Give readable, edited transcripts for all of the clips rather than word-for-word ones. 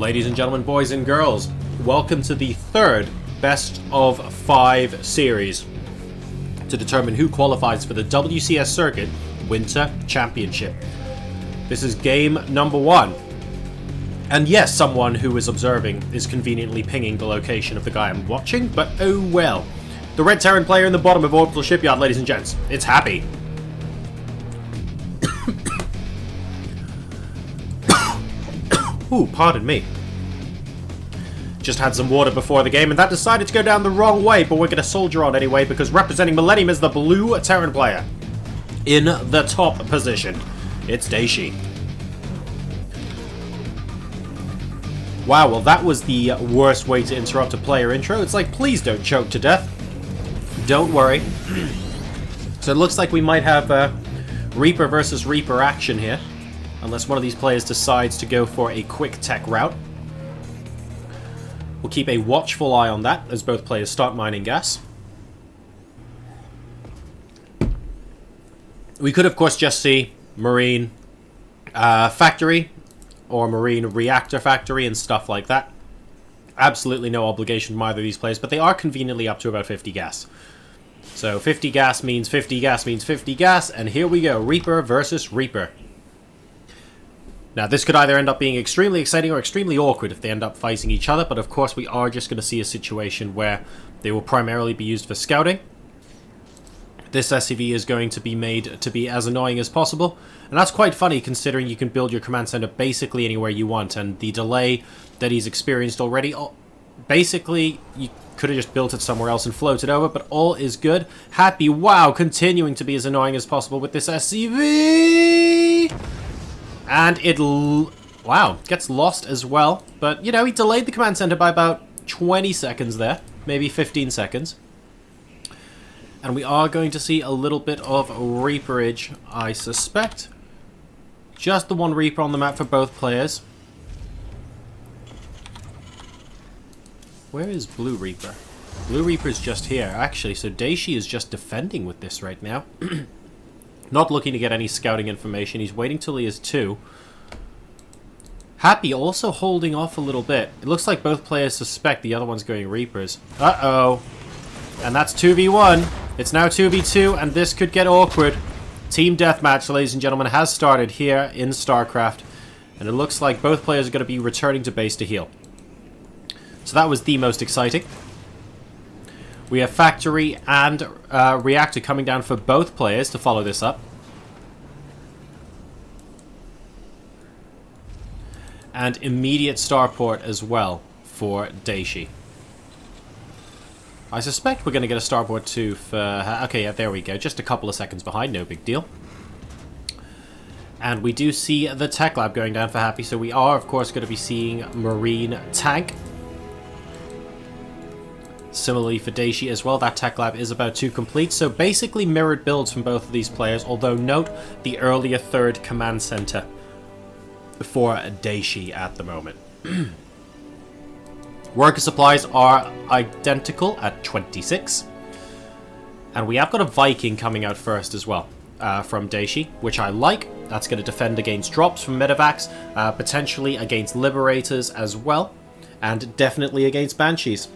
Ladies and gentlemen, boys and girls, welcome to the third best of 5 series to determine who qualifies for the WCS Circuit Winter Championship. This is game number 1. And yes, someone who is observing is conveniently pinging the location of the guy I'm watching, but oh well. The red Terran player in the bottom of Orbital Shipyard, ladies and gents. It's Happy. Ooh, pardon me. Just had some water before the game, and that decided to go down the wrong way, but we're going to soldier on anyway, because representing Millennium is the blue Terran player. In the top position, it's Dayshi. Wow, well that was the worst way to interrupt a player intro. It's like, please don't choke to death. Don't worry. So it looks like we might have Reaper versus Reaper action here. Unless one of these players decides to go for a quick tech route. We'll keep a watchful eye on that as both players start mining gas. We could of course just see Marine factory or Marine reactor factory and stuff like that. Absolutely no obligation from either of these players, but they are conveniently up to about 50 gas. So 50 gas means 50 gas means 50 gas, and here we go, Reaper versus Reaper. Now, this could either end up being extremely exciting or extremely awkward if they end up fighting each other, but of course we are just going to see a situation where they will primarily be used for scouting. This SCV is going to be made to be as annoying as possible, and that's quite funny considering you can build your command center basically anywhere you want, and the delay that he's experienced already, basically you could have just built it somewhere else and floated over, but all is good. Happy, wow, continuing to be as annoying as possible with this SCV! And it, wow, gets lost as well. But, you know, he delayed the command center by about 20 seconds there. Maybe 15 seconds. And we are going to see a little bit of Reaperage, I suspect. Just the one Reaper on the map for both players. Where is Blue Reaper? Blue Reaper's just here. Actually, so Dayshi is just defending with this right now. Not looking to get any scouting information. He's waiting till he is 2. Happy also holding off a little bit. It looks like both players suspect the other one's going Reapers. Uh-oh. And that's 2v1. It's now 2v2, and this could get awkward. Team Deathmatch, ladies and gentlemen, has started here in StarCraft. And it looks like both players are going to be returning to base to heal. So that was the most exciting. We have Factory and Reactor coming down for both players to follow this up. And immediate starport as well for Dayshi. I suspect we're going to get a starport too for... okay, yeah, there we go. Just a couple of seconds behind, no big deal. And we do see the Tech Lab going down for Happy, so we are, of course, going to be seeing Marine Tank. Similarly for Dayshi as well, that Tech Lab is about to complete, so basically mirrored builds from both of these players, although note the earlier third command center for Dayshi at the moment. Worker supplies are identical at 26, and we have got a Viking coming out first as well from Dayshi, which I like. That's going to defend against drops from medevacs, potentially against liberators as well, and definitely against banshees.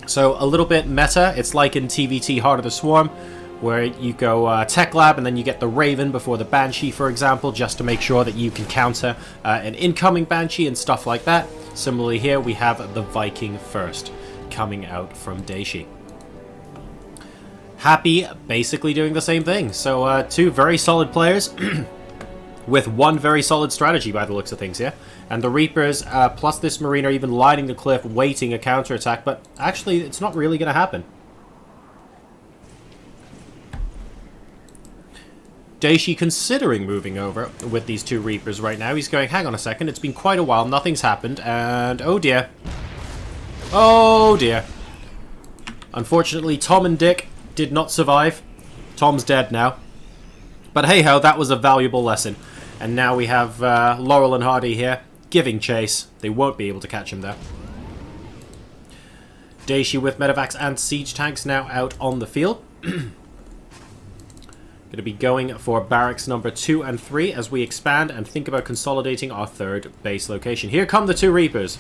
So a little bit meta. It's like in TVT Heart of the Swarm, where you go Tech Lab and then you get the Raven before the Banshee, for example, just to make sure that you can counter an incoming Banshee and stuff like that. Similarly here, we have the Viking first coming out from Dayshi. Happy basically doing the same thing. So 2 very solid players with 1 very solid strategy by the looks of things here. And the Reapers, plus this Marine, are even lining the cliff, waiting a counterattack, but actually, it's not really going to happen. Dayshi considering moving over with these 2 Reapers right now. He's going, hang on a second, it's been quite a while, nothing's happened, and oh dear. Oh dear. Unfortunately, Tom and Dick did not survive. Tom's dead now. But hey-ho, that was a valuable lesson. And now we have Laurel and Hardy here, giving chase. They won't be able to catch him there. Dayshi with medevacs and siege tanks now out on the field. Going to be going for barracks number 2 and 3 as we expand and think about consolidating our 3rd base location. Here come the 2 Reapers.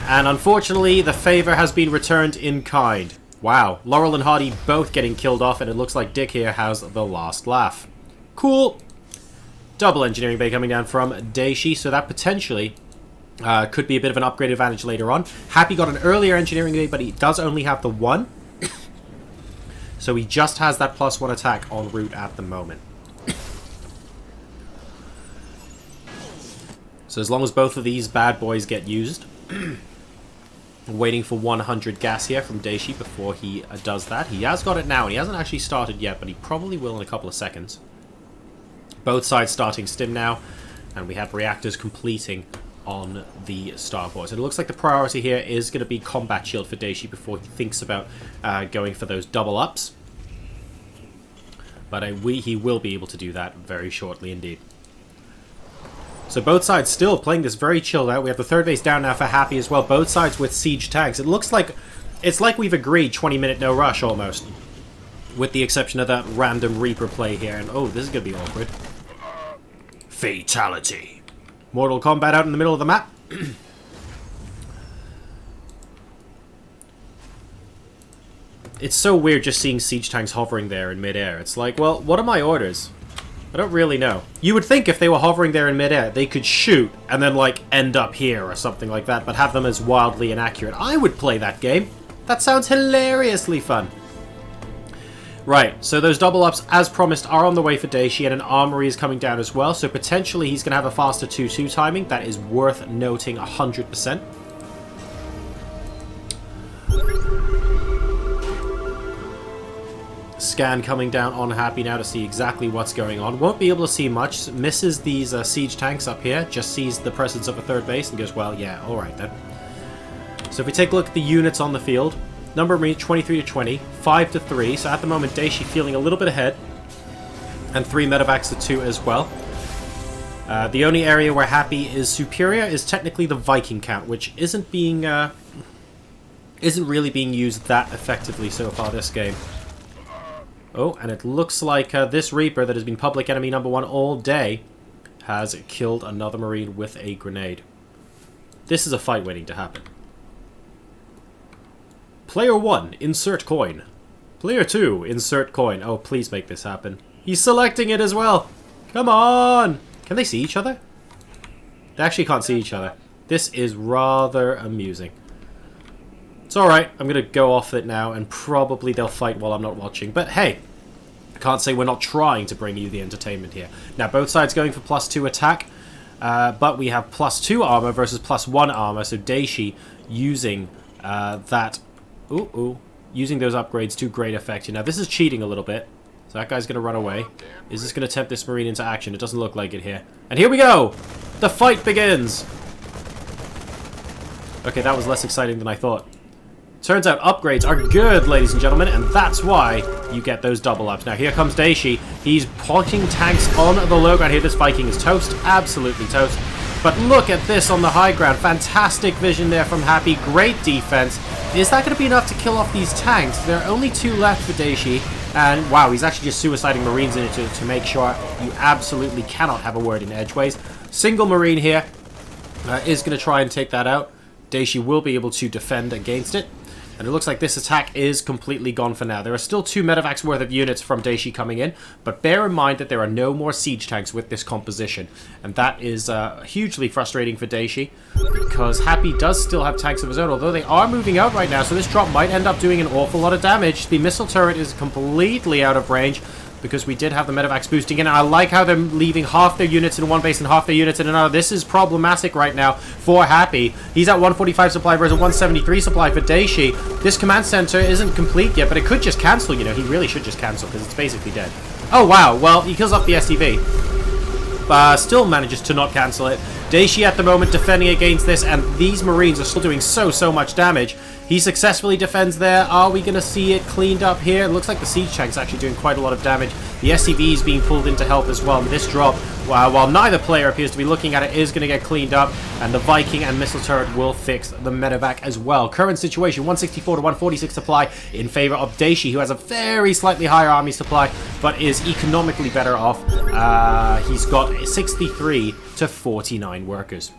And unfortunately, the favor has been returned in kind. Wow, Laurel and Hardy both getting killed off, and it looks like Dick here has the last laugh. Cool. Double engineering bay coming down from Dayshi, so that potentially could be a bit of an upgrade advantage later on. Happy got an earlier engineering bay, but he does only have the 1. So he just has that +1 attack en route at the moment. So as long as both of these bad boys get used... Waiting for 100 gas here from Dayshi before he does that. He has got it now, and he hasn't actually started yet, but he probably will in a couple of seconds. Both sides starting stim now, and we have reactors completing on the starboards. And it looks like the priority here is going to be combat shield for Dayshi before he thinks about going for those double ups. But he will be able to do that very shortly indeed. So both sides still playing this very chilled out. We have the 3rd base down now for Happy as well. Both sides with siege tanks. It looks like it's like we've agreed 20-minute no rush almost. With the exception of that random Reaper play here. And oh, this is going to be awkward. Fatality. Mortal Kombat out in the middle of the map. It's so weird just seeing siege tanks hovering there in midair. It's like, well, what are my orders? I don't really know. You would think if they were hovering there in midair, they could shoot and then, like, end up here or something like that, but have them as wildly inaccurate. I would play that game. That sounds hilariously fun. Right, so those double ups, as promised, are on the way for Dayshi, and an armory is coming down as well, so potentially he's going to have a faster 2-2 timing. That is worth noting 100%. Scan coming down on Happy now to see exactly what's going on. Won't be able to see much. Misses these siege tanks up here. Just sees the presence of a 3rd base and goes, well, yeah, alright then. So if we take a look at the units on the field, number of Marines 23 to 20, 5 to 3. So at the moment, Dayshi feeling a little bit ahead. And 3 medevacs to 2 as well. The only area where Happy is superior is technically the Viking count, which isn't really being used that effectively so far this game. Oh, and it looks like this Reaper that has been public enemy number 1 all day has killed another Marine with a grenade. This is a fight waiting to happen. Player 1, insert coin. Player 2, insert coin. Oh, please make this happen. He's selecting it as well. Come on. Can they see each other? They actually can't see each other. This is rather amusing. It's alright, I'm going to go off it now, and probably they'll fight while I'm not watching. But hey, I can't say we're not trying to bring you the entertainment here. Now, both sides going for +2 attack, but we have +2 armor versus +1 armor, so Dayshi using that... using those upgrades to great effect. Now, this is cheating a little bit, so that guy's going to run away. Is this going to tempt this Marine into action? It doesn't look like it here. And here we go! The fight begins! Okay, that was less exciting than I thought. Turns out upgrades are good, ladies and gentlemen, and that's why you get those double ups. Now, here comes Dayshi. He's potting tanks on the low ground here. This Viking is toast. Absolutely toast. But look at this on the high ground. Fantastic vision there from Happy. Great defense. Is that going to be enough to kill off these tanks? There are only 2 left for Dayshi. And, wow, he's actually just suiciding Marines in it to make sure you absolutely cannot have a word in edgeways. Single Marine here is going to try and take that out. Dayshi will be able to defend against it. And it looks like this attack is completely gone for now. There are still 2 medevacs worth of units from Dayshi coming in, but bear in mind that there are no more siege tanks with this composition. And that is hugely frustrating for Dayshi, because Happy does still have tanks of his own, although they are moving out right now, so this drop might end up doing an awful lot of damage. The missile turret is completely out of range, because we did have the medevacs boosting in. I like how they're leaving half their units in one base and half their units in another. This is problematic right now for Happy. He's at 145 supply versus 173 supply for Dayshi. This command center isn't complete yet, but it could just cancel, you know. He really should just cancel because it's basically dead. Oh, wow. Well, he kills off the SCV. Still manages to not cancel it. Dayshi at the moment defending against this, and these Marines are still doing so much damage. He successfully defends there. Are we going to see it cleaned up here? It looks like the siege tank's actually doing quite a lot of damage. The SCV is being pulled in to help as well. And this drop while neither player appears to be looking at it, is going to get cleaned up, and the Viking and missile turret will fix the medevac as well. Current situation, 164 to 146 supply in favor of Dayshi, who has a very slightly higher army supply, but is economically better off. He's got 63 to 49 workers.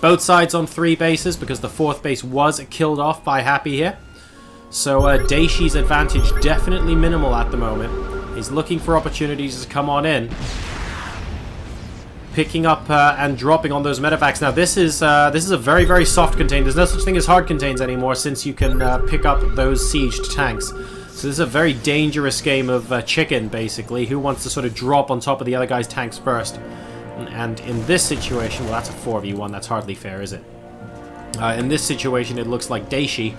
Both sides on 3 bases, because the 4th base was killed off by Happy here. So Dayshi's advantage definitely minimal at the moment. He's looking for opportunities to come on in. Picking up and dropping on those medevacs. Now this is a very, very soft contain. There's no such thing as hard contains anymore, since you can pick up those sieged tanks. So this is a very dangerous game of chicken, basically. Who wants to sort of drop on top of the other guy's tanks first? And in this situation, well, that's a 4v1. That's hardly fair, is it? In this situation, it looks like Dayshi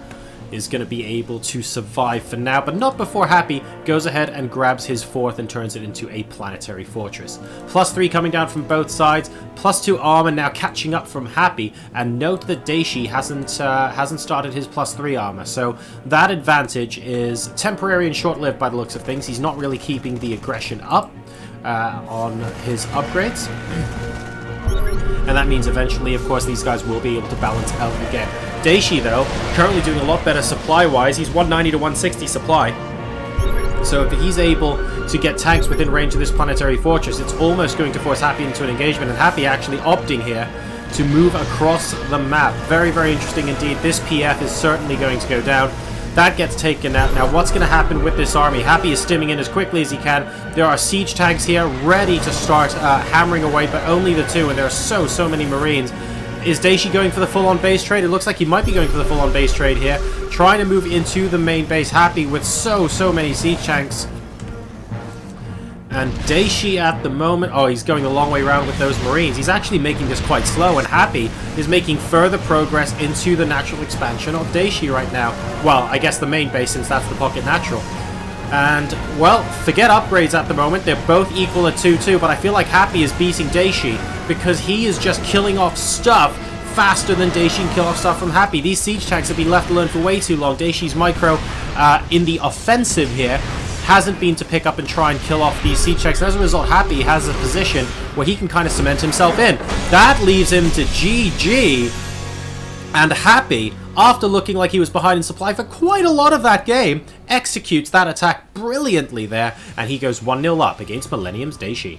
is going to be able to survive for now, but not before Happy goes ahead and grabs his 4th and turns it into a planetary fortress. +3 coming down from both sides, +2 armor now catching up from Happy, and note that Dayshi hasn't started his +3 armor, so that advantage is temporary and short-lived by the looks of things. He's not really keeping the aggression up on his upgrades. And that means eventually, of course, these guys will be able to balance out again. Dayshi, though, currently doing a lot better supply-wise. He's 190 to 160 supply. So if he's able to get tanks within range of this planetary fortress, it's almost going to force Happy into an engagement. And Happy actually opting here to move across the map. Very, very interesting indeed. This PF is certainly going to go down. That gets taken out. Now, what's going to happen with this army? Happy is stimming in as quickly as he can. There are siege tanks here ready to start hammering away, but only the 2, and there are so many Marines. Is Dayshi going for the full-on base trade? It looks like he might be going for the full-on base trade here. Trying to move into the main base. Happy with so many siege tanks. And Dayshi at the moment, oh, he's going a long way around with those Marines. He's actually making this quite slow, and Happy is making further progress into the natural expansion of Dayshi right now. Well, I guess the main base, since that's the pocket natural. And, well, forget upgrades at the moment. They're both equal at 2-2, but I feel like Happy is beating Dayshi because he is just killing off stuff faster than Dayshi can kill off stuff from Happy. These siege tanks have been left alone for way too long. Dayshi's micro in the offensive here hasn't been to pick up and try and kill off these siege tanks. And as a result, Happy has a position where he can kind of cement himself in. That leaves him to GG. And Happy, after looking like he was behind in supply for quite a lot of that game, executes that attack brilliantly there. And he goes 1-0 up against Millennium Dayshi.